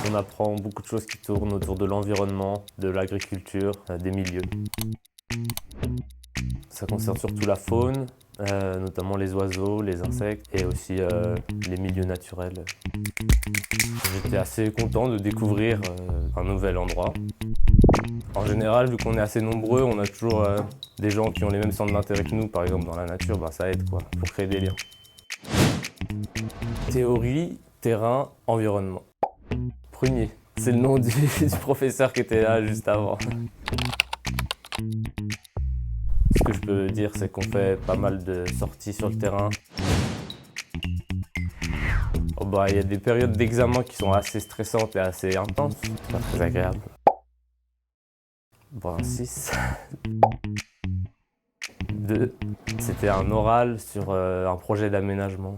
On apprend beaucoup de choses qui tournent autour de l'environnement, de l'agriculture, des milieux. Ça concerne surtout la faune, notamment les oiseaux, les insectes et aussi les milieux naturels. J'étais assez content de découvrir un nouvel endroit. En général, vu qu'on est assez nombreux, on a toujours des gens qui ont les mêmes centres d'intérêt que nous, par exemple dans la nature, ça aide quoi, pour créer des liens. Théorie, terrain, environnement. Prunier, c'est le nom du professeur qui était là juste avant. Ce que je peux dire, c'est qu'on fait pas mal de sorties sur le terrain. Il y a des périodes d'examen qui sont assez stressantes et assez intenses, c'est pas très agréable. 6. 2. C'était un oral sur un projet d'aménagement.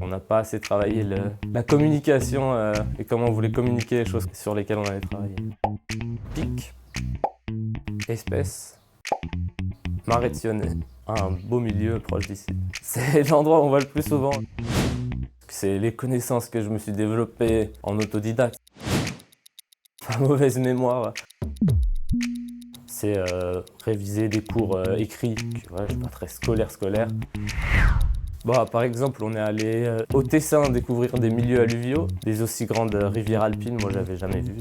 On n'a pas assez travaillé la communication et comment on voulait communiquer les choses sur lesquelles on allait travailler. Pic. Espèce. Marais de Sionnet. Un beau milieu proche d'ici. C'est l'endroit où on va le plus souvent. C'est les connaissances que je me suis développées en autodidacte. Pas mauvaise mémoire. C'est réviser des cours écrits. Ouais, je suis pas très scolaire. Par exemple, on est allé au Tessin découvrir des milieux alluviaux, des aussi grandes rivières alpines, moi j'avais jamais vu.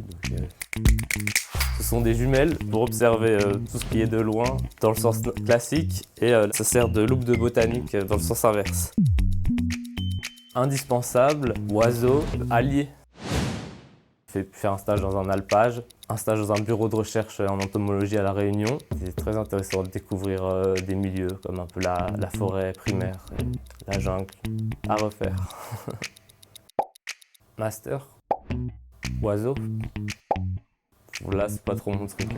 Ce sont des jumelles pour observer tout ce qui est de loin dans le sens classique et ça sert de loupe de botanique dans le sens inverse. Indispensable, oiseaux, alliés. J'ai fait un stage dans un alpage, un stage dans un bureau de recherche en entomologie à La Réunion. C'était très intéressant de découvrir des milieux comme un peu la forêt primaire, la jungle, à refaire. Master, oiseaux. Là, c'est pas trop mon truc.